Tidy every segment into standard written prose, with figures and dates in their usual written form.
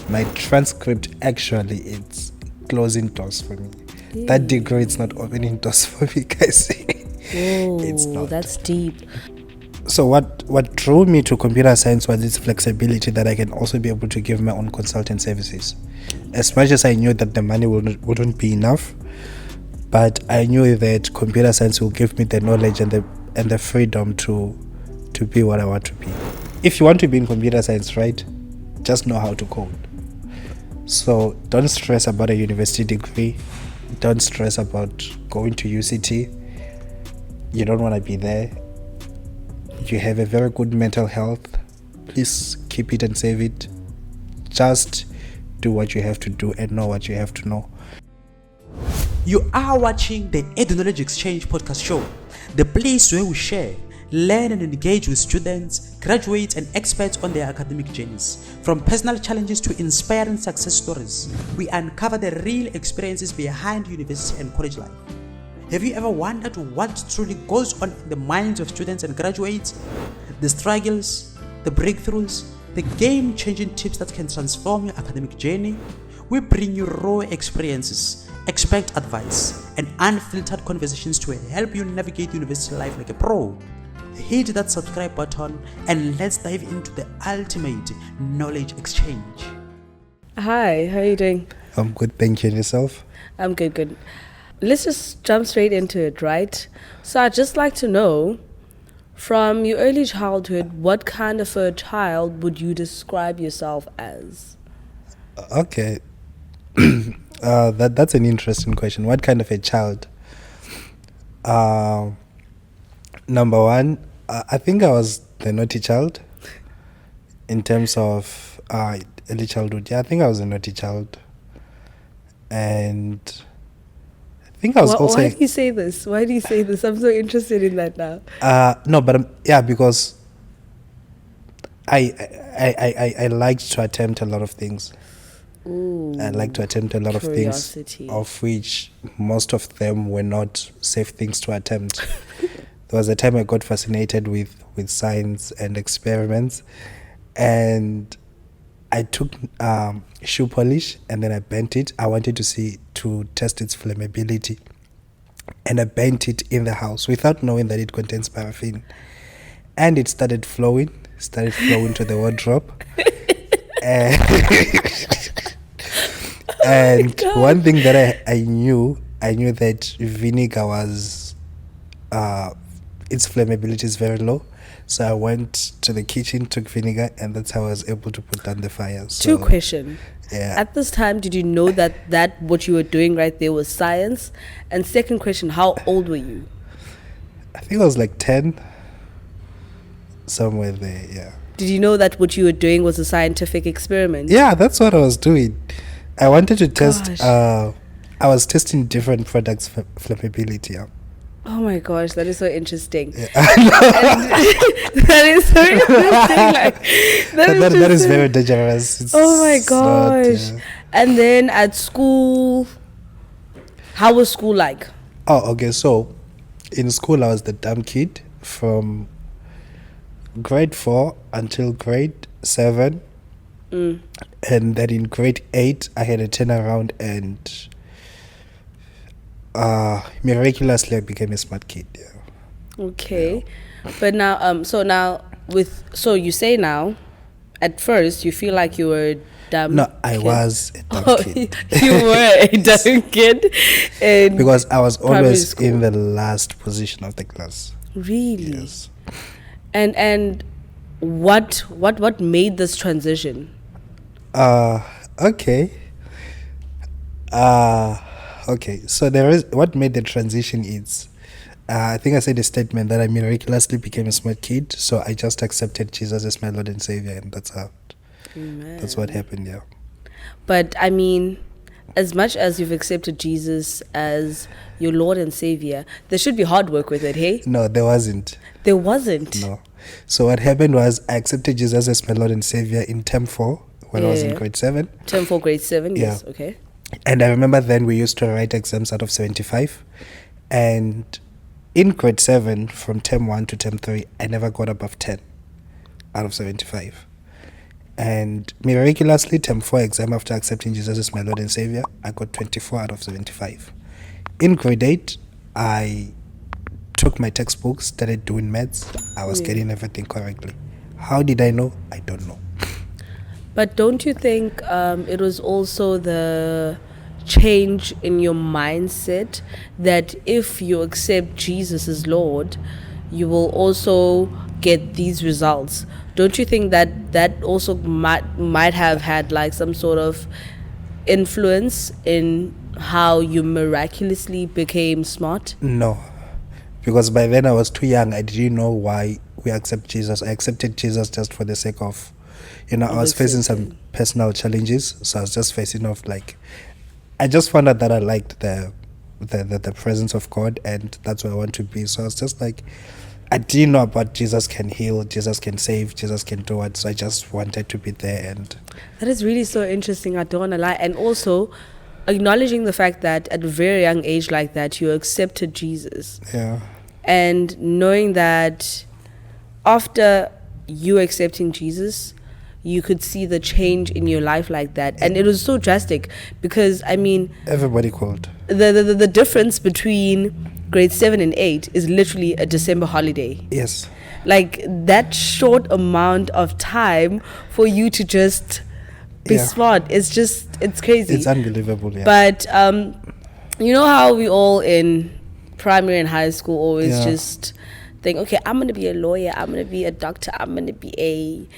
my transcript actually it's closing doors for me. That degree it's not opening doors for me, guys. It's not. That's deep. So what drew me to computer science was its flexibility, that I can also be able to give my own consultant services. As much as I knew that the money wouldn't be enough, but I knew that computer science will give me the knowledge and the freedom to be what I want to be. If you want to be in computer science, right, just know how to code. So don't stress about a university degree. Don't stress about going to UCT. You don't want to be there. You have a very good mental health. Please keep it and save it. Just do what you have to do and know what you have to know. You are watching the EduKnowledge Exchange podcast show, the place where we share, learn and engage with students, graduates and experts on their academic journeys. From personal challenges to inspiring success stories, we uncover the real experiences behind university and college life. Have you ever wondered what truly goes on in the minds of students and graduates? The struggles, the breakthroughs, the game-changing tips that can transform your academic journey? We bring you raw experiences, expert advice, and unfiltered conversations to help you navigate university life like a pro. Hit that subscribe button and let's dive into the ultimate knowledge exchange. Hi, how are you doing? I'm good, thank you. And yourself? I'm good. Let's just jump straight into it, right? So I'd just like to know, from your early childhood, what kind of a child would you describe yourself as? Okay. That's an interesting question. What kind of a child? Number one, I think I was the naughty child. In terms of early childhood, yeah, I think I was a naughty child. And I think I was also... Why do you say this? I'm so interested in that now. No, but because I liked to attempt a lot of things. Ooh, I like to attempt a lot of things, of which most of them were not safe things to attempt. There was a time I got fascinated with science and experiments, and I took shoe polish and then I bent it. I wanted to test its flammability, and I bent it in the house without knowing that it contains paraffin, and it started flowing to the wardrobe. And one thing that I knew that vinegar was its flammability is very low. So I went to the kitchen, took vinegar, and that's how I was able to put down the fire. So, 2 questions. Yeah. At this time, did you know that what you were doing right there was science? And second question, how old were you? I think I was like 10, somewhere there, yeah. Did you know that what you were doing was a scientific experiment? Yeah, that's what I was doing. I wanted to test, I was testing different products' flammability, yeah. Oh my gosh, that is so interesting. Yeah. That is so interesting. That is very dangerous. Oh my gosh. Not, and then at school, how was school like? Oh, okay. So in school, I was the dumb kid from grade 4 until grade 7. And then in grade 8, I had a turnaround and... miraculously I became a smart kid. Yeah. Okay. Yeah. But now so you say now at first you feel like you were a dumb No, kid. I was a dumb kid. You were a dumb kid because I was always in the last position of the class. Really? Yes. And what made this transition? Okay. Okay, so what made the transition is, I think I said a statement that I miraculously became a smart kid, so I just accepted Jesus as my Lord and Savior, and that's what happened, yeah. But I mean, as much as you've accepted Jesus as your Lord and Savior, there should be hard work with it, hey? No, there wasn't. There wasn't? No. So what happened was I accepted Jesus as my Lord and Savior in term 4 when I was in grade 7. Term 4, grade 7, yes, okay. And I remember then we used to write exams out of 75. And in grade 7, from term 1 to term 3, I never got above 10 out of 75. And miraculously, term 4 exam after accepting Jesus as my Lord and Savior, I got 24 out of 75. In grade 8, I took my textbooks, started doing maths. I was getting everything correctly. How did I know? I don't know. But don't you think it was also the change in your mindset that if you accept Jesus as Lord, you will also get these results? Don't you think that that also might have had like some sort of influence in how you miraculously became smart? No. Because by then I was too young. I didn't know why we accept Jesus. I accepted Jesus just for the sake of, I was facing some personal challenges. So I was just facing off like, I just found out that I liked the presence of God, and that's where I want to be. So I was just like, I didn't know about Jesus can heal, Jesus can save, Jesus can do it. So I just wanted to be there. And that is really so interesting. I don't want to lie. And also acknowledging the fact that at a very young age like that, you accepted Jesus. Yeah. And knowing that after you accepting Jesus, you could see the change in your life like that. And it was so drastic because, I mean... everybody called. The difference between grade 7 and 8 is literally a December holiday. Yes. Like, that short amount of time for you to just be smart. It's crazy. It's unbelievable, yeah. But, you know how we all in primary and high school always just think, okay, I'm going to be a lawyer, I'm going to be a doctor, I'm going to be a...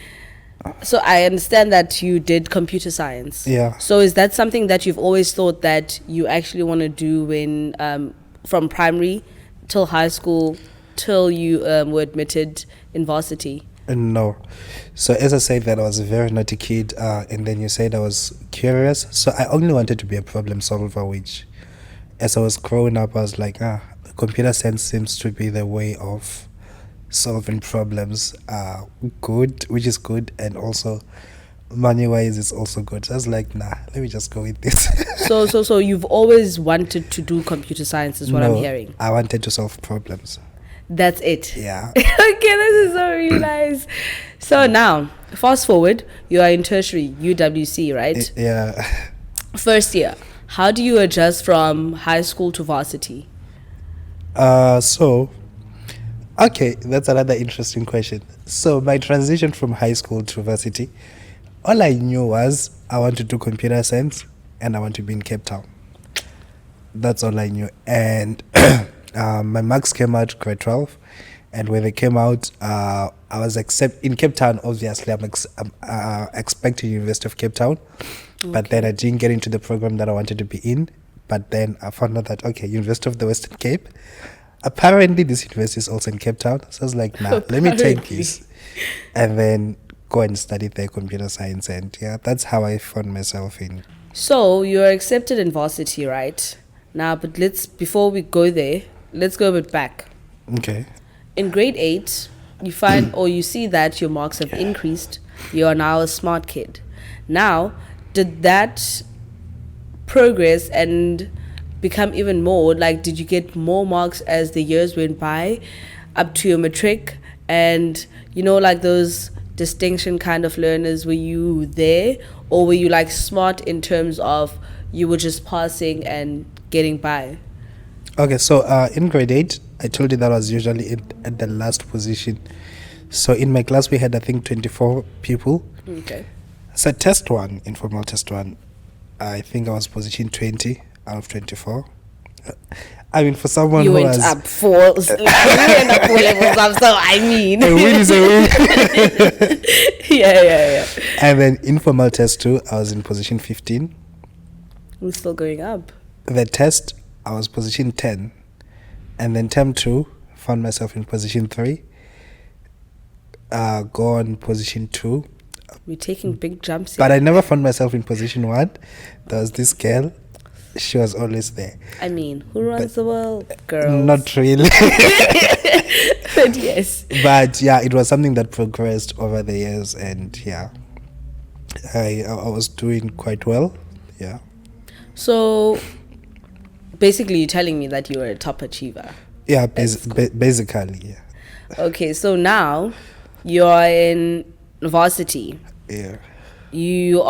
So I understand that you did computer science. Yeah. So is that something that you've always thought that you actually want to do when from primary till high school till you were admitted in varsity? No. So as I said that I was a very naughty kid, and then you said I was curious. So I only wanted to be a problem solver, which as I was growing up, I was like, computer science seems to be the way of solving problems, good, which is good, and also money-wise is also good. So I was like, let me just go with this. So you've always wanted to do computer science, is what I'm hearing. I wanted to solve problems. That's it. Yeah. Okay, this is so really nice. So now, fast forward, you are in tertiary, UWC, right? Yeah. First year, how do you adjust from high school to varsity? Okay, that's another interesting question. So my transition from high school to varsity, all I knew was I want to do computer science and I want to be in Cape Town. That's all I knew. And my marks came out grade 12, and when they came out, I was in Cape Town. Obviously, I'm expecting University of Cape Town, but then I didn't get into the program that I wanted to be in. But then I found out that University of the Western Cape. Apparently, this university is also in Cape Town. So I was like, let me take this and then go and study their computer science. And that's how I found myself in. So you're accepted in varsity, right? Now, but before we go there, let's go a bit back. Okay. In grade 8, you find or you see that your marks have increased. You are now a smart kid. Now, did that progress and become even more? Like, did you get more marks as the years went by up to your matric? And, like those distinction kind of learners, were you there? Or were you like smart in terms of you were just passing and getting by? Okay, so in grade 8, I told you that I was usually at the last position. So in my class, we had, I think, 24 people. Okay. So test 1, informal test 1, I think I was position 20 out of 24. I mean, for someone you who went up 4 levels up, so I mean, a win is a win. yeah. And then informal test 2, I was in position 15. I'm still going up. The test, I was position 10, and then term 2, found myself in position 3. Go on position 2. We're taking big jumps here. But I never found myself in position 1. There was this girl. She was always there. I mean, who runs the world? Girls. Not really. But yes. But it was something that progressed over the years, and I was doing quite well. Yeah. So basically, you're telling me that you were a top achiever. Yeah, basically, yeah. Okay, so now you're in varsity. Yeah. You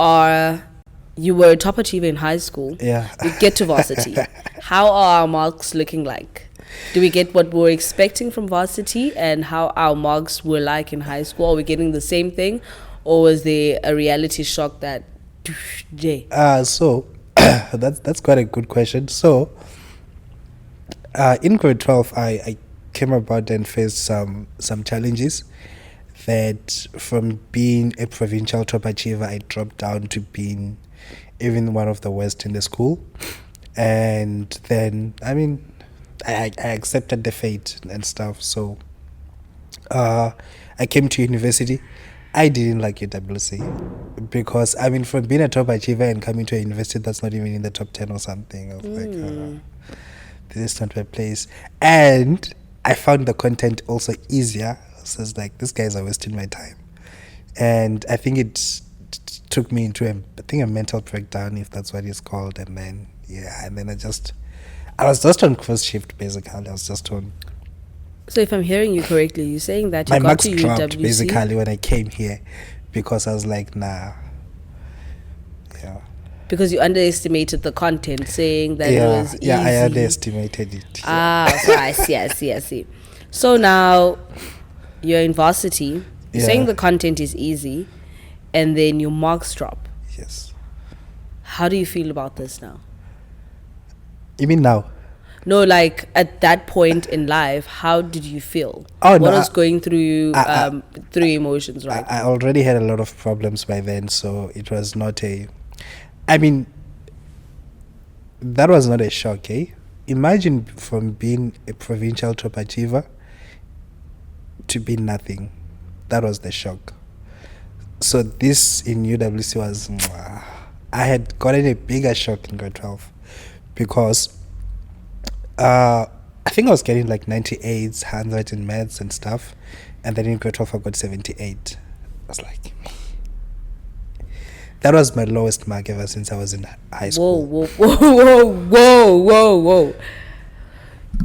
were a top achiever in high school. Yeah. We get to varsity. How are our marks looking like? Do we get what we were expecting from varsity, and how our marks were like in high school? Are we getting the same thing, or was there a reality shock that So that's quite a good question. So in grade 12 I came about and faced some challenges that from being a provincial top achiever I dropped down to being even one of the worst in the school. And then I accepted the fate and stuff. So I came to university. I didn't like UWC because from being a top achiever and coming to a university that's not even in the top 10 or something, I was like, this is not my place. And I found the content also easier. So it's like, these guys are wasting my time. And I think it took me into a mental breakdown, if that's what it's called. And then I was just on cross shift basically. I was just on. So if I'm hearing you correctly, you're saying that you my got marks to dropped UWC basically when I came here, because I was like, nah. Yeah. because you underestimated the content, saying that it was easy. Yeah, I underestimated it. So I see. So now you're in varsity. You're saying the content is easy, and then your marks drop. Yes. How do you feel about this now? You mean now? No, like at that point in life, how did you feel? What was going through you, through your emotions, right? I already had a lot of problems by then, so it was not that was not a shock, eh? Imagine from being a provincial top achiever to be nothing. That was the shock. So this in UWC was, I had gotten a bigger shock in grade 12 because I think I was getting like 98s, 100 in maths and stuff, and then in grade 12 I got 78. I was like, that was my lowest mark ever since I was in high school. Whoa.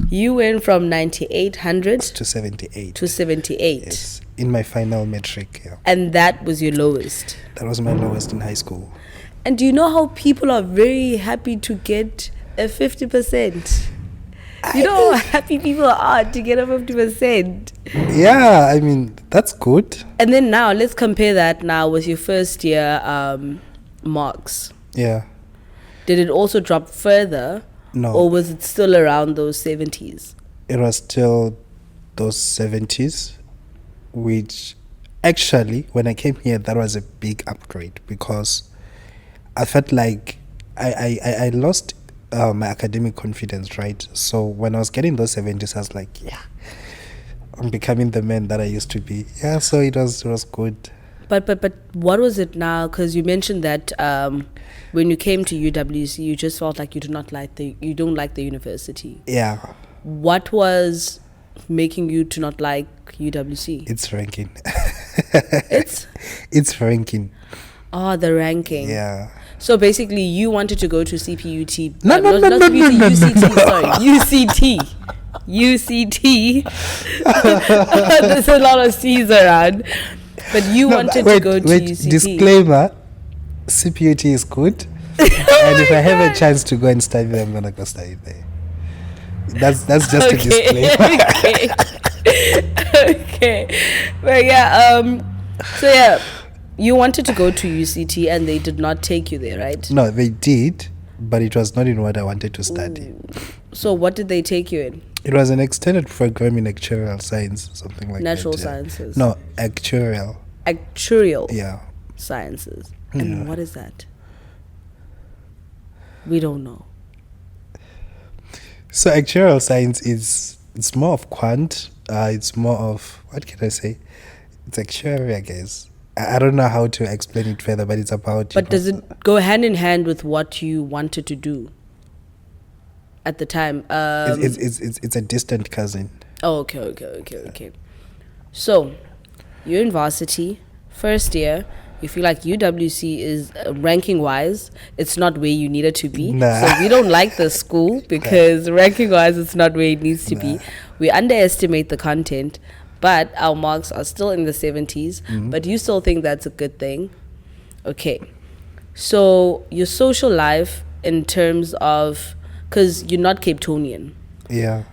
You went from 9800 to 78. To 78. Yes, in my final metric. Yeah. And that was your lowest. That was my lowest in high school. And do you know how people are very happy to get a 50%? You know how happy people are to get a 50%. Yeah, that's good. And then now, let's compare that now with your first year marks. Yeah. Did it also drop further? No. Or was it still around those 70s? It was still those 70s, which actually, when I came here, that was a big upgrade because I felt like I lost my academic confidence, right? So when I was getting those 70s, I was like, yeah, I'm becoming the man that I used to be. Yeah, so it was good. But what was it now? Because you mentioned that when you came to UWC, you just felt like you don't like the university. Yeah. What was making you to not like UWC? It's ranking. It's ranking. Oh, the ranking. Yeah. So basically, you wanted to go to CPUT. No. UCT. UCT. There's a lot of C's around. But you wanted to go to UCT. Disclaimer, CPUT is good. And if I have a chance to go and study there, I'm going to go study there. That's just a disclaimer. Okay. But yeah, so yeah, you wanted to go to UCT and they did not take you there, right? No, they did, but it was not in what I wanted to study. Ooh. So what did they take you in? It was an extended program in actuarial science, something like Natural that. sciences. No, actuarial. Actuarial. Yeah. Sciences. And what is that? We don't know. So actuarial science it's more of quant. It's more of, what can I say? It's actuary, I guess. I don't know how to explain it further, but it's about. But does it go hand in hand with what you wanted to do at the time? It's a distant cousin. Oh, okay. So, you're in varsity, first year. You feel like UWC is ranking-wise, it's not where you need it to be. Nah. So we don't like the school because ranking-wise, it's not where it needs to be. We underestimate the content, but our marks are still in the 70s. Mm-hmm. But you still think that's a good thing Okay. So your social life in terms of, because you're not Cape Townian, Yeah.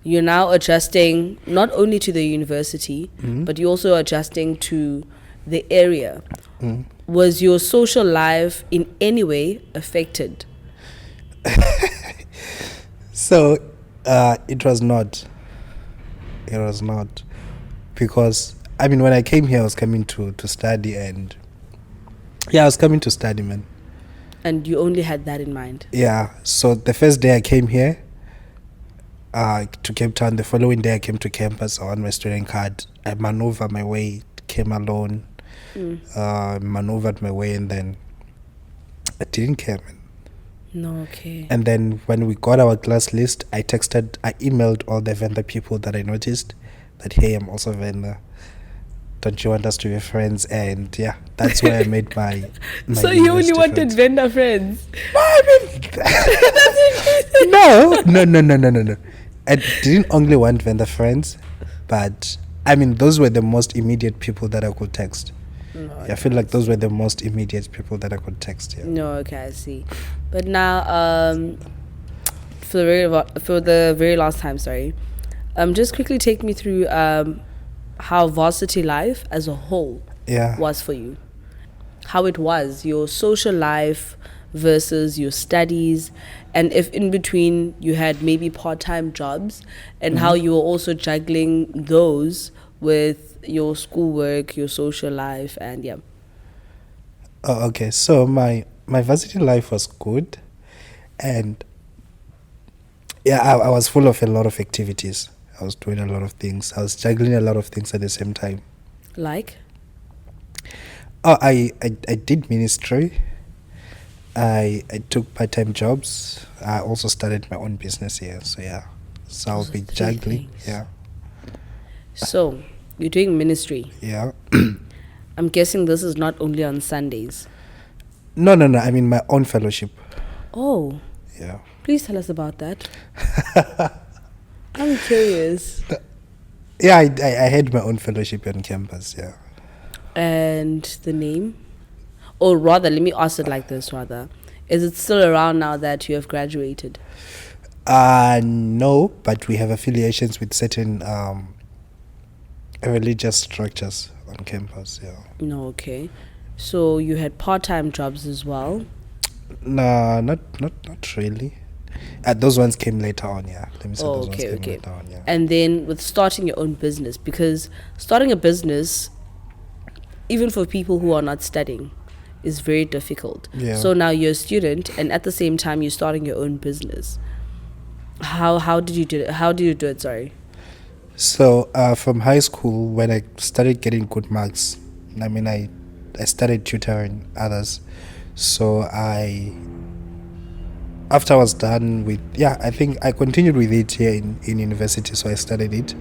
you're now adjusting not only to the university, Mm. but you're also adjusting to the area. Mm. Was your social life in any way affected? So it was not. It was not. Because, I mean, when I came here, I was coming to study, and yeah, I was coming to study, man. And you only had that in mind? Yeah. So the first day I came here to Cape Town, the following day I came to campus on my student card. I maneuvered my way, came alone, maneuvered my way, and then I didn't care, man. No, okay. And then when we got our class list, I emailed all the vendor people that I noticed that, hey, I'm also a vendor. Don't you want us to be friends? And yeah, that's where I made my So you only university wanted friends. vendor friends? No. I didn't only want vendor friends, but I mean, those were the most immediate people that I could text. No, I feel like those were the most immediate people that I could text. Yeah. No, okay, I see. But now, for the very last time, sorry, just quickly take me through how varsity life as a whole Yeah. was for you. How it was, your social life versus your studies, and if in between you had maybe part-time jobs, and how you were also juggling those with your schoolwork, your social life, and yeah. Oh, okay. So my varsity life was good, and yeah, I was full of a lot of activities. I was doing a lot of things. I was juggling a lot of things at the same time. Like? Oh, I did ministry. I took part-time jobs. I also started my own business here. So yeah, so I'll Those are be three juggling. things. Yeah, So, you're doing ministry. yeah. I'm guessing this is not only on Sundays. No. I mean my own fellowship. Oh, Yeah. please tell us about that. I'm curious. Yeah, I had my own fellowship on campus. Yeah. And the name? Or rather, let me ask it like this rather. Is it still around now that you have graduated? No, but we have affiliations with certain religious structures on campus. Yeah. No, okay. So you had part-time jobs as well? No, not really. Those ones came later on. Yeah. Let me say Oh, those okay, ones came okay. later on. Yeah. And then with starting your own business, because starting a business, even for people who are not studying, is very difficult. Yeah. So now you're a student, and at the same time you're starting your own business. How did you do it? How did you do it? Sorry. So from high school, when I started getting good marks, I mean, I started tutoring others. So after I was done with, I think I continued with it here in university. So I started it.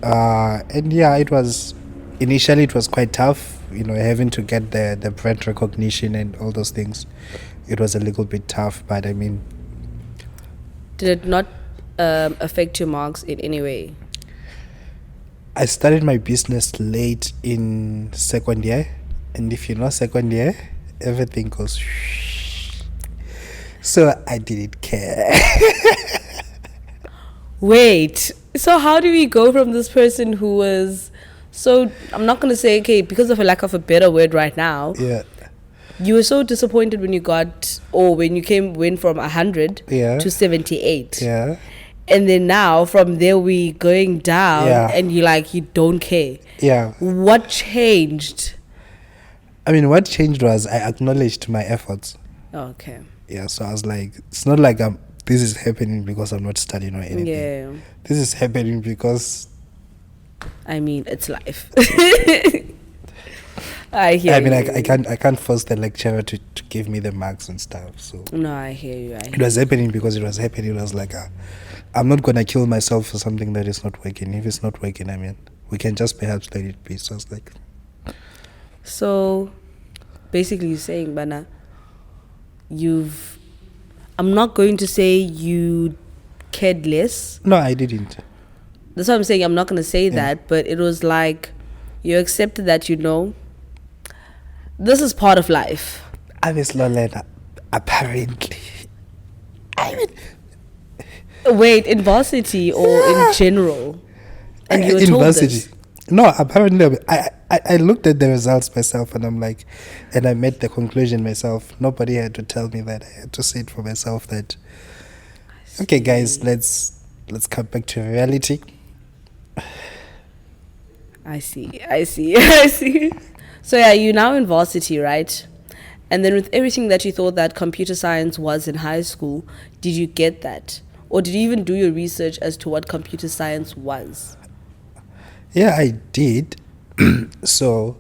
And yeah, initially it was quite tough, having to get the brand recognition and all those things. It was a little bit tough, but I mean, Did it not affect your marks in any way? I started my business late in second year, and if you know second year, everything goes so I didn't care. Wait, so how do we go from this person who was so, I'm not going to say, okay, because of a lack of a better word right now, Yeah. you were so disappointed when you got, or when you went from 100 Yeah. to 78. Yeah. And then now from there we going down, Yeah. and you don't care. Yeah. What changed? I mean, what changed was I acknowledged my efforts. Okay. Yeah, so I was like, it's not like this is happening because I'm not studying or anything. Yeah. This is happening because I mean, it's life. I hear I mean, you. I can't force the lecturer to give me the marks and stuff. So No, I hear you. it was happening because it was happening. It was like, I'm not gonna kill myself for something that is not working. If it's not working, I mean, we can just perhaps let it be. So I was like, So, basically, you're saying, Bana, I'm not going to say you cared less. no, I didn't. That's what I'm saying. I'm not going to say that, but it was like you accepted that, This is part of life. I'm a slow learner, apparently. I mean, Wait, in varsity or in general? And you were in told varsity. this? No, apparently, I looked at the results myself and I'm like, and I made the conclusion myself. Nobody had to tell me that. I had to see it for myself that, okay, guys, let's come back to reality. I see. I see. So yeah, you're now in varsity, right? And then with everything that you thought that computer science was in high school, did you get that? Or did you even do your research as to what computer science was? Yeah, I did. So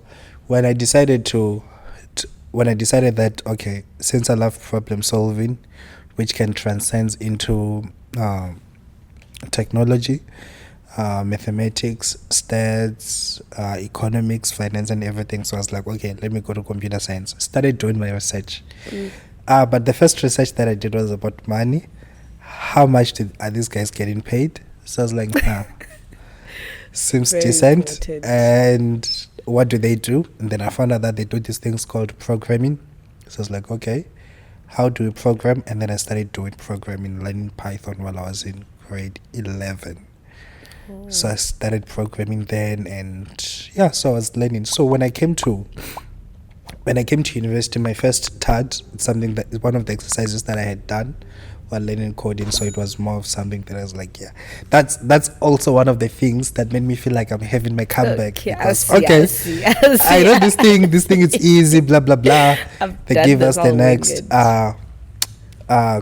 when I decided that, okay, since I love problem solving, which can transcend into technology, mathematics, stats, economics, finance, and everything. So I was like, okay, let me go to computer science. Started doing my research. But the first research that I did was about money. How much are these guys getting paid? So I was like, seems Very decent. important. And what do they do? And then I found out that they do these things called programming. So I was like, okay, how do we program? And then I started doing programming, learning Python while I was in grade 11. So I started programming then, and yeah, so I was learning. So when I came to university, my first TAD, it's something that is one of the exercises that I had done while learning coding. So it was more of something that I was like, yeah, that's also one of the things that made me feel like I'm having my comeback. Okay, Because, I see. I know this thing is easy, blah blah blah. They done give this us the all next weekend.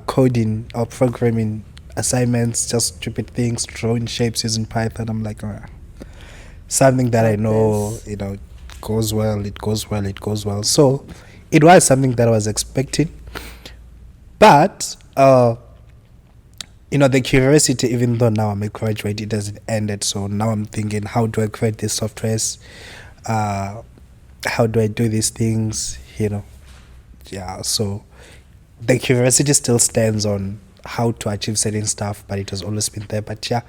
coding or programming assignments, just stupid things, drawing shapes using Python. I'm like, something that I know, goes well. It goes well. So it was something that I was expecting, but the curiosity, even though now I'm a graduate, it hasn't ended. So now I'm thinking, how do I create these softwares? How do I do these things? Yeah. So the curiosity still stands on how to achieve certain stuff, but it has always been there. But yeah,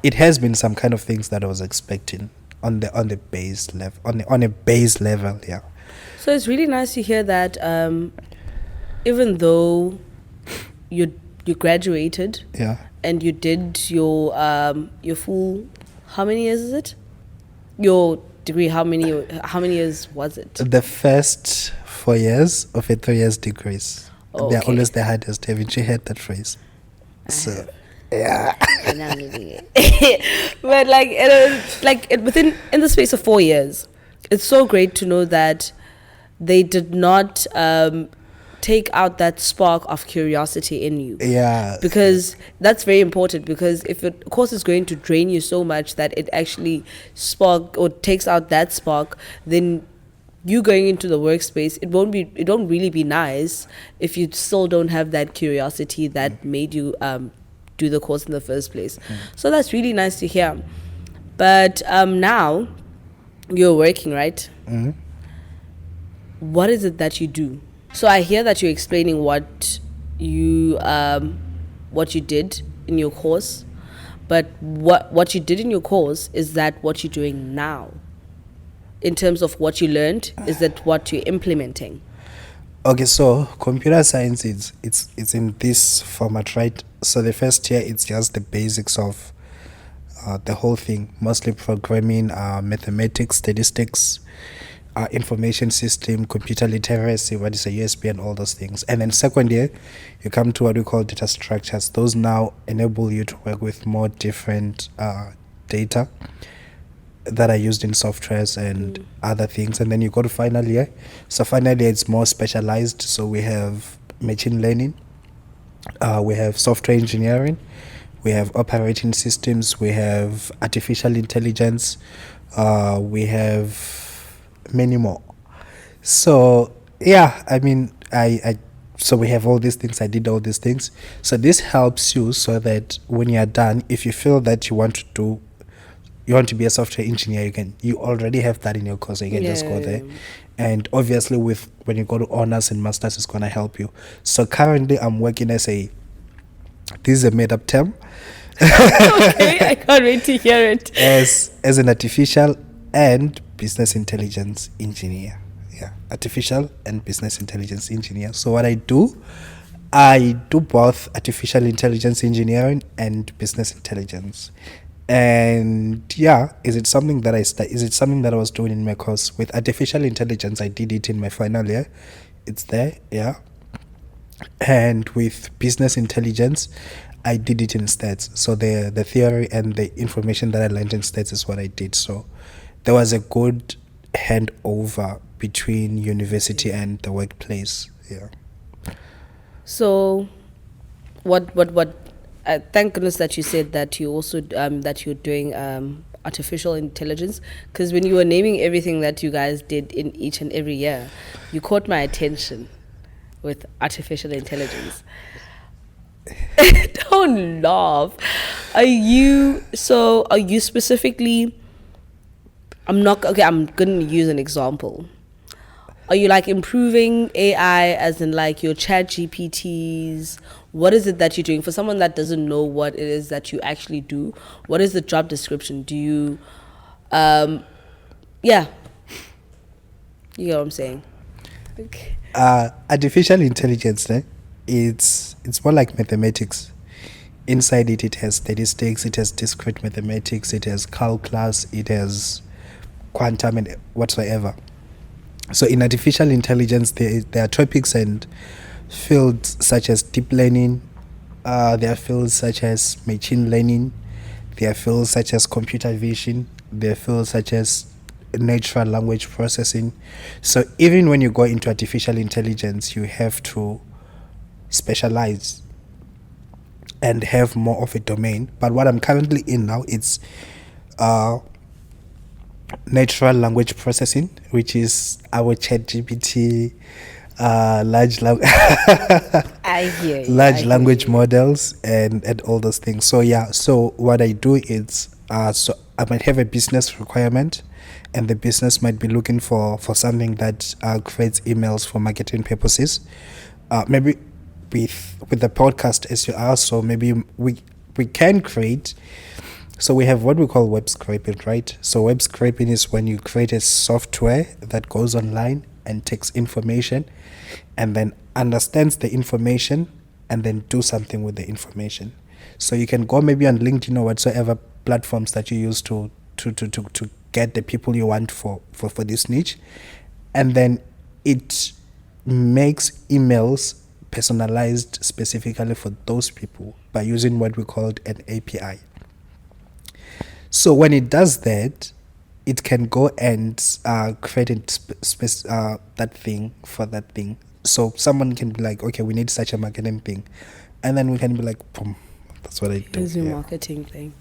it has been some kind of things that I was expecting on the base level, on a base level. Yeah. So it's really nice to hear that even though you graduated, Yeah. and you did your full, how many years is it? Your degree, how many years was it? The first 4 years of a 3 years degrees. Oh, They're okay. always the hardest. Haven't you heard that phrase? So yeah. But within in the space of 4 years, it's so great to know that they did not take out that spark of curiosity in you. Yeah. Because that's very important, because if a course is going to drain you so much that it actually spark or takes out that spark, then you going into the workspace, it won't really be nice if you still don't have that curiosity that made you do the course in the first place. So that's really nice to hear. But now you're working, right? What is it that you do? So I hear that you're explaining what you did in your course, but what you did in your course, is that what you're doing now? In terms of what you learned, is that what you're implementing? Okay, so computer science it's in this format, right? So the first year it's just the basics of the whole thing, mostly programming, mathematics, statistics, information system, computer literacy, what is a USB, and all those things. And then second year, you come to what we call data structures. Those now enable you to work with more different data that are used in softwares and other things. And then you go to final year. So final year it's more specialized. So we have machine learning, we have software engineering, we have operating systems, we have artificial intelligence, we have many more. So yeah, I mean, so we have all these things. I did all these things. So this helps you so that when you are done, if you feel that you want to be a software engineer, you already have that in your course, so you can just go there. And obviously when you go to honors and masters, it's going to help you. So currently I'm working this is a made up term. Okay, I can't wait to hear it. As an artificial and business intelligence engineer. Yeah, artificial and business intelligence engineer. So what I do both artificial intelligence engineering and business intelligence. And yeah, is it something that I was doing in my course? With artificial intelligence, I did it in my final year. It's there, yeah. And with business intelligence, I did it in stats. So the theory and the information that I learned in stats is what I did. So there was a good handover between university and the workplace. Yeah. So, what? Thank goodness that you said that you also that you're doing artificial intelligence, because when you were naming everything that you guys did in each and every year, you caught my attention with artificial intelligence. Don't laugh. Are you specifically? I'm gonna use an example. Are you like improving AI as in like your chat GPTs? What is it that you're doing? For someone that doesn't know what it is that you actually do, what is the job description? Do you, yeah. You know what I'm saying? Okay. Artificial intelligence, it's more like mathematics. Inside it has statistics, it has discrete mathematics, it has calculus, it has quantum and whatsoever. So in artificial intelligence, there are topics and fields such as deep learning, there are fields such as machine learning, there are fields such as computer vision, there are fields such as natural language processing. So even when you go into artificial intelligence, you have to specialize and have more of a domain. But what I'm currently in now, it's natural language processing, which is our chat GPT, large language models and all those things. So yeah, so what I do is so I might have a business requirement, and the business might be looking for something that creates emails for marketing purposes. Maybe with the podcast as you are, so maybe we can create. So we have what we call web scraping, right? So web scraping is when you create a software that goes online and takes information and then understands the information and then do something with the information. So you can go maybe on LinkedIn or whatsoever platforms that you use to get the people you want for this niche, and then it makes emails personalized specifically for those people by using what we called an API. So when it does that, it can go and create that thing for that thing. So someone can be like, okay, we need such a marketing thing. And then we can be like, boom, that's what I do. It's your marketing thing.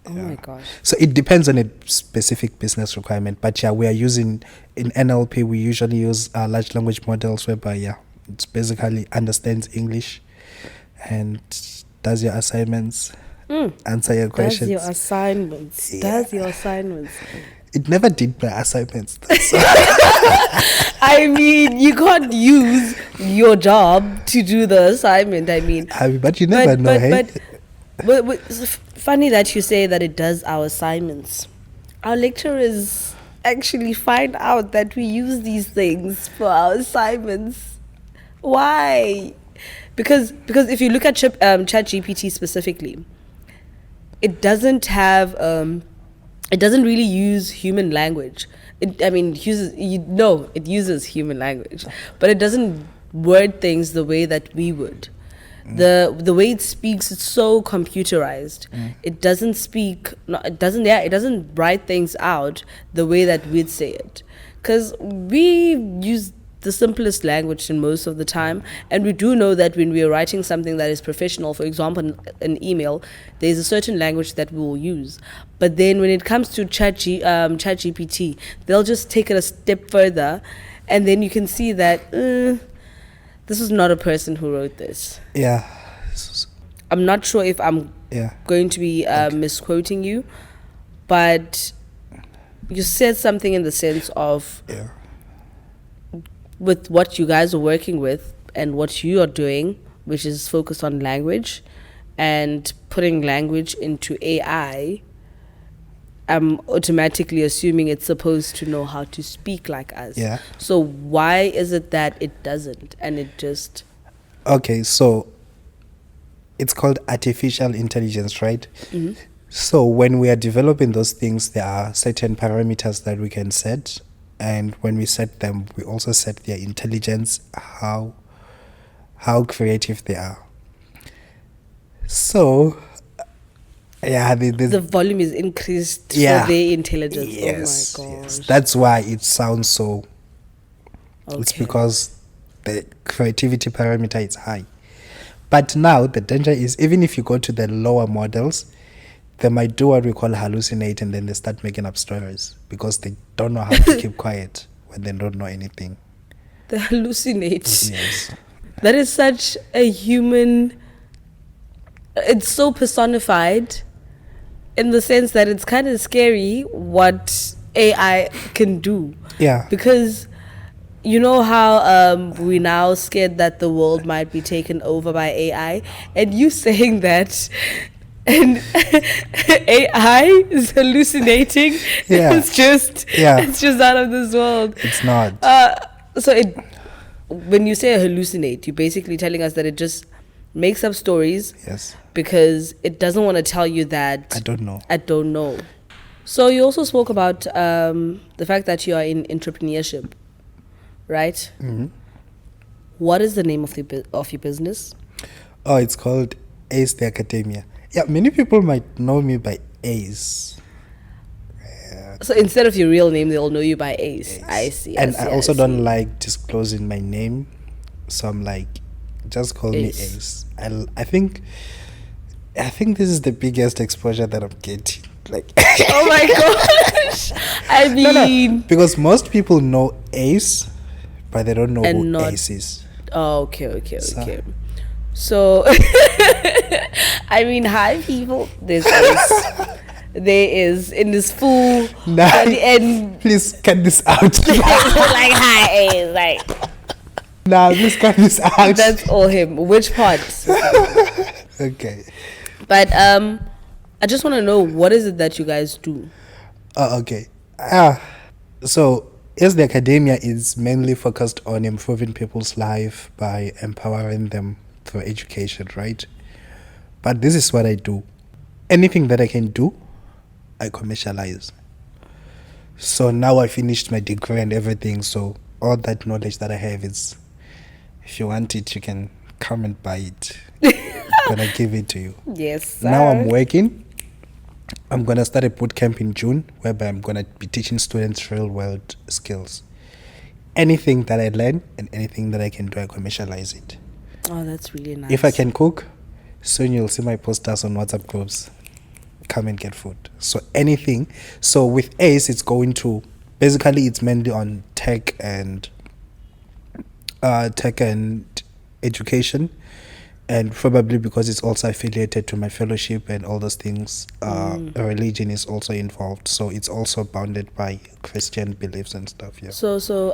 Oh my gosh. So it depends on a specific business requirement. But yeah, we are using, in NLP, we usually use large language models whereby, yeah, it basically understands English and does your assignments. Answer your questions. Does your assignments. It never did my assignments. I mean, you can't use your job to do the assignment. I mean, but you never know, hey? But it's funny that you say that it does our assignments. Our lecturers actually find out that we use these things for our assignments. Why? Because if you look at ChatGPT specifically, it doesn't have it doesn't really use human language. It uses human language, but it doesn't word things the way that we would. The way it speaks, it's so computerized. It doesn't it doesn't write things out the way that we'd say it, because we use the simplest language in most of the time, and we do know that when we are writing something that is professional, for example an email, there's a certain language that we will use. But then when it comes to ChatGPT, they'll just take it a step further, and then you can see that this is not a person who wrote this. Yeah. I'm not sure if I'm going to be misquoting you, but you said something in the sense of with what you guys are working with and what you are doing, which is focused on language and putting language into AI, I'm automatically assuming it's supposed to know how to speak like us. Yeah. So why is it that it doesn't and it just... Okay, so it's called artificial intelligence, right? Mhm. So when we are developing those things, there are certain parameters that we can set, and when we set them, we also set their intelligence, how creative they are. So yeah, The volume is increased Yeah. for their intelligence. yes, Oh my yes, gosh. that's why it sounds so. It's Okay. because the creativity parameter is high. But now the danger is, even if you go to the lower models, they might do what we call hallucinate, and then they start making up stories because they don't know how to keep quiet when they don't know anything. They hallucinate. Yes. That is such a human... It's so personified in the sense that it's kind of scary what AI can do. Yeah. Because you know how we're now scared that the world might be taken over by AI, and you saying that, and AI is hallucinating. Yeah. It's just out of this world. It's not. When you say hallucinate, you're basically telling us that it just makes up stories Yes. because it doesn't want to tell you that I don't know. I don't know. So you also spoke about the fact that you are in entrepreneurship, right? Mm-hmm. What is the name of your business? Oh, it's called Ace the Academia. Yeah, many people might know me by Ace. So instead of your real name, they'll know you by Ace. I see. And I also see. don't like disclosing my name, so I'm like, just call me Ace. Ace. I think this is the biggest exposure that I'm getting. Like, Oh my gosh! I mean, because most people know Ace, but they don't know And who not- Ace is. oh, okay. So- So, I mean, hi people. There's Ace. There is in this full Nah, at the end. please cut this out. Like hi Ace, like Nah, please cut this out. that's all him. Which part? Okay. But I just want to know, what is it that you guys do? Oh, okay. So, As the Academia is mainly focused on improving people's life by empowering them through education, right? But this is what I do. Anything that I can do, I commercialize. So now I finished my degree and everything, so all that knowledge that I have is, if you want it, you can come and buy it. I'm gonna give it to you. Yes. Now I'm sir. working. I'm gonna start a boot camp in June, whereby I'm gonna be teaching students real world skills. Anything that I learn and anything that I can do, I commercialize it. Oh, that's really nice. If I can cook, soon you'll see my posters on WhatsApp groups. Come and get food. So anything. So with ACE, it's going to, basically it's mainly on tech and education, and probably because it's also affiliated to my fellowship and all those things, religion is also involved. So it's also bounded by Christian beliefs and stuff. Yeah. So,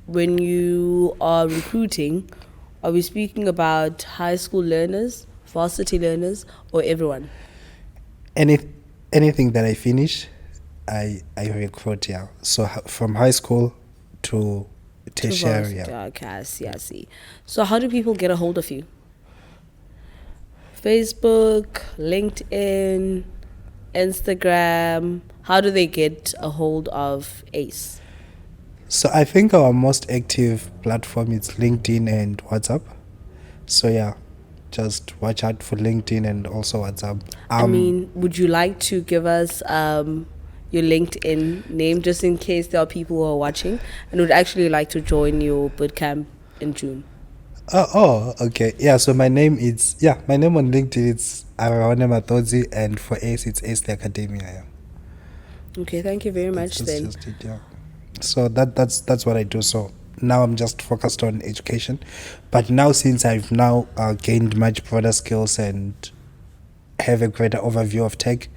when you are recruiting, are we speaking about high school learners, varsity learners, or everyone? Anything that I finish, I recruit. Yeah. So from high school to tertiary. Varsity. Yeah. Okay, I see. So how do people get a hold of you? Facebook, LinkedIn, Instagram. How do they get a hold of ACE? So I think our most active platform is LinkedIn and WhatsApp. So yeah, just watch out for LinkedIn and also WhatsApp. I mean, would you like to give us your LinkedIn name, just in case there are people who are watching and would actually like to join your bootcamp in June? Okay. Yeah, so my name on LinkedIn is Arehone Matodzi, and for ACE it's Ace the Academia. Yeah. Okay, thank you very much That's then. just it, yeah. So that's what I do. So now I'm just focused on education, but now since I've now gained much broader skills and have a greater overview of tech,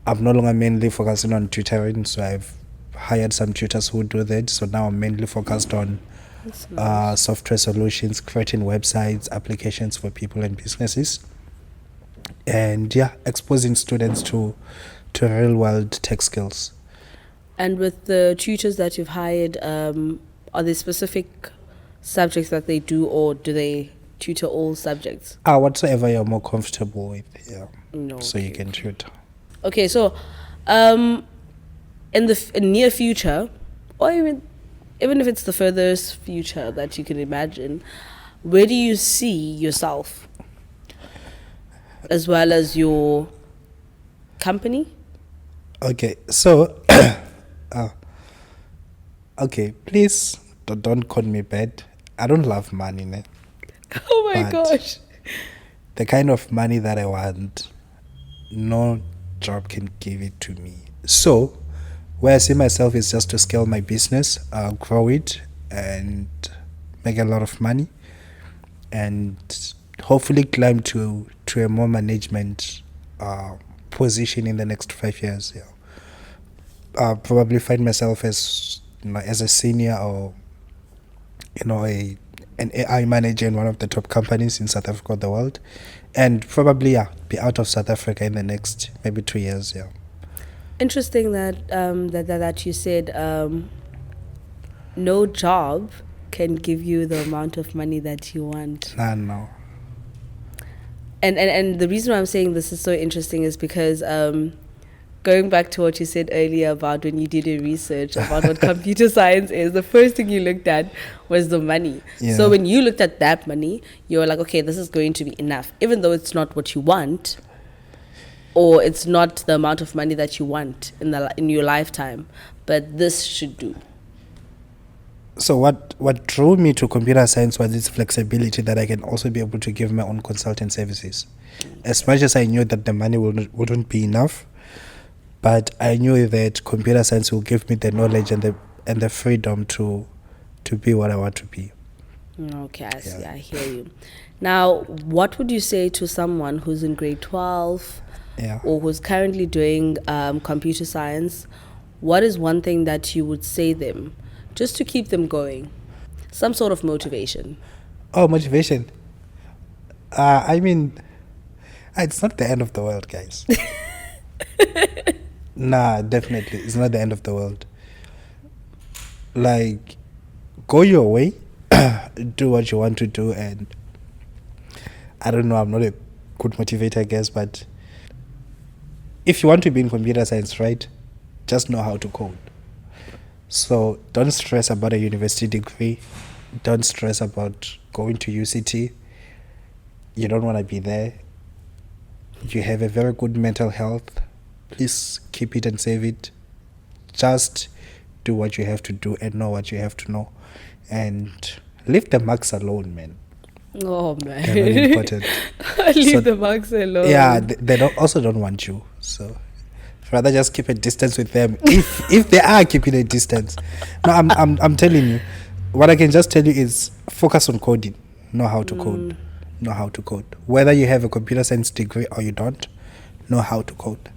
I'm no longer mainly focusing on tutoring. So I've hired some tutors who do that. So now I'm mainly focused on That's nice. software solutions, creating websites, applications for people and businesses, and exposing students to real world tech skills. And with the tutors that you've hired, are there specific subjects that they do, or do they tutor all subjects? Whatsoever you're more comfortable with, yeah. No. So you can tutor. Okay, so in the near future, or even if it's the furthest future that you can imagine, where do you see yourself as well as your company? Okay, so okay, please don't call me bad. I don't love money, ne? Oh my But gosh. the kind of money that I want, no job can give it to me. So where I see myself is just to scale my business, grow it, and make a lot of money, and hopefully climb to a more management position in the next 5 years. Yeah. Probably find myself as as a senior, or an AI manager in one of the top companies in South Africa or the world, and probably be out of South Africa in the next maybe 2 years. Yeah. Interesting that that you said no job can give you the amount of money that you want. No. And the reason why I'm saying this is so interesting is because going back to what you said earlier about when you did your research about what computer science is, the first thing you looked at was the money. Yeah. So when you looked at that money, you were like, okay, this is going to be enough, even though it's not what you want, or it's not the amount of money that you want in your lifetime, but this should do. So what drew me to computer science was its flexibility, that I can also be able to give my own consultant services. As much as I knew that the money wouldn't be enough, but I knew that computer science will give me the knowledge and the freedom to be what I want to be. Okay, I see. I hear you. Now, what would you say to someone who's in grade 12 or who's currently doing computer science? What is one thing that you would say them just to keep them going? Some sort of motivation. Oh, motivation. I mean, it's not the end of the world, guys. Nah, definitely. It's not the end of the world. Like, go your way, do what you want to do, and I don't know, I'm not a good motivator, I guess, but if you want to be in computer science, right, just know how to code. So don't stress about a university degree. Don't stress about going to UCT. You don't want to be there. You have a very good mental health. Please keep it and save it. Just do what you have to do and know what you have to know. And leave the marks alone, man. Oh, man. They're not important. Leave the marks alone. Yeah, they also don't want you. So rather just keep a distance with them. If they are keeping a distance. No, I'm telling you. What I can just tell you is focus on coding. Know how to code. Know how to code. Whether you have a computer science degree or you don't, know how to code.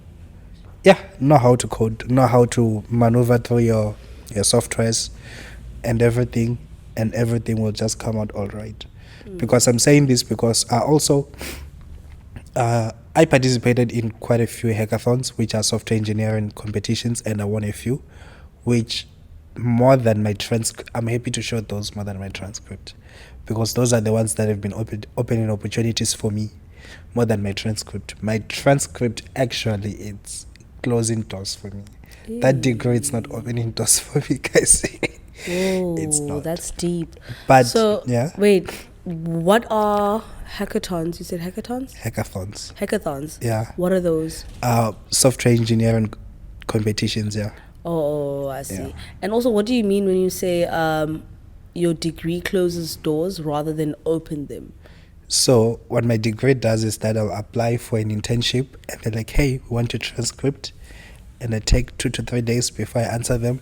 Yeah, know how to code. Know how to maneuver through your softwares and everything will just come out all right. Because I'm saying this because I participated in quite a few hackathons, which are software engineering competitions, and I won a few, which more than my transcript. I'm happy to show those more than my transcript, because those are the ones that have been opening opportunities for me more than my transcript. My transcript actually it's closing doors for me. That degree it's not opening doors for me, guys. Oh, it's not. That's deep. But so yeah. Wait, what are hackathons? You said hackathons? Hackathons. Yeah. What are those? Software engineering competitions, yeah. Oh, I see. Yeah. And also, what do you mean when you say your degree closes doors rather than open them? So what my degree does is that I'll apply for an internship and they're like, hey, we want your transcript, and I take 2 to 3 days before I answer them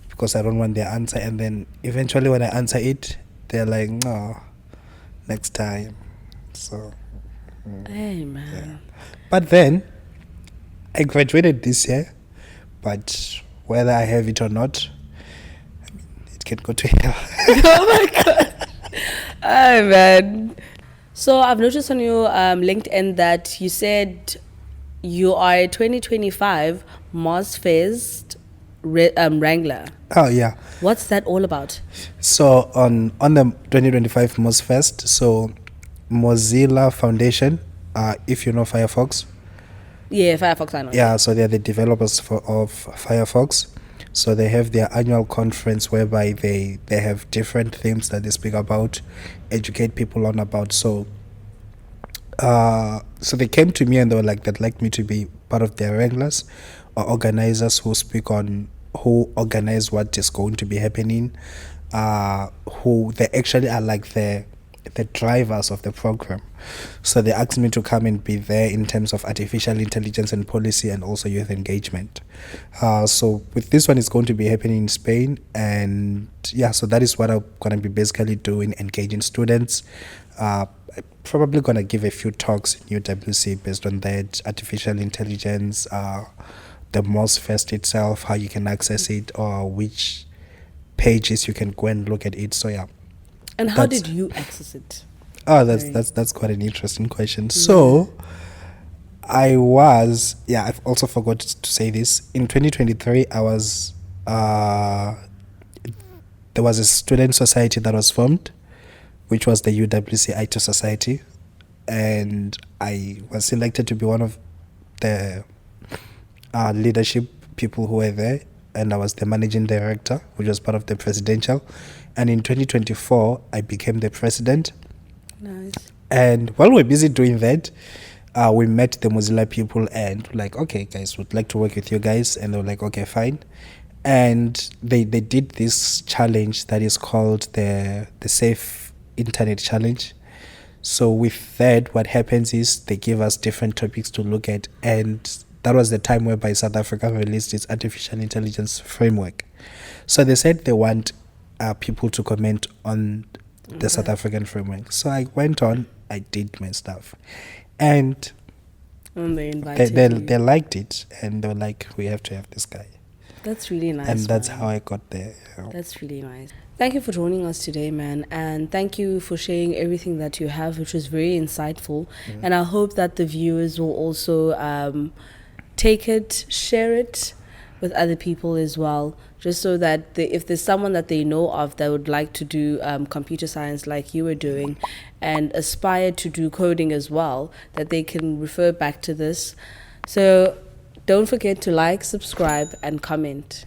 because I don't want their answer, and then eventually when I answer it, they're like, no, next time. So Hey, man. yeah. But then I graduated this year, but whether I have it or not, I mean, it can go to hell. Oh my god. Oh, man. So I've noticed on your LinkedIn that you said you are a 2025 MozFest Wrangler. Oh yeah. What's that all about? So on the 2025 MozFest, so Mozilla Foundation, if you know Firefox, Yeah, Firefox, I know. yeah, so they're the developers of Firefox. So they have their annual conference whereby they have different themes that they speak about, educate people on about. So so they came to me and they were like, they'd like me to be part of their wranglers or organizers who organize what is going to be happening, who they actually are like the drivers of the program. So they asked me to come and be there in terms of artificial intelligence and policy and also youth engagement. So with this one, it's going to be happening in Spain, and yeah, so that is what I'm going to be basically doing, engaging students. Probably going to give a few talks in UWC based on that, artificial intelligence, the MozFest itself, how you can access it, or which pages you can go and look at it. So yeah. And how did you access it? Oh, that's quite an interesting question. So I've also forgot to say this. In 2023, I was there was a student society that was formed, which was the UWC IT Society, and I was selected to be one of the leadership people who were there, and I was the managing director, which was part of the presidential. And in 2024, I became the president. Nice. And while we're busy doing that, we met the Mozilla people and like, okay, guys, we'd like to work with you guys. And they were like, okay, fine. And they did this challenge that is called the Safe Internet Challenge. So with that, what happens is they give us different topics to look at. And that was the time whereby South Africa released its artificial intelligence framework. So they said they want people to comment on the South African framework. So I went on, I did my stuff. And they invited you. They liked it, and they were like, we have to have this guy. That's really nice. And that's how I got there. You know. That's really nice. Thank you for joining us today, man. And thank you for sharing everything that you have, which was very insightful. And I hope that the viewers will also take it, share it with other people as well, just so that if there's someone that they know of that would like to do computer science like you were doing and aspire to do coding as well, that they can refer back to this. So don't forget to like, subscribe, and comment.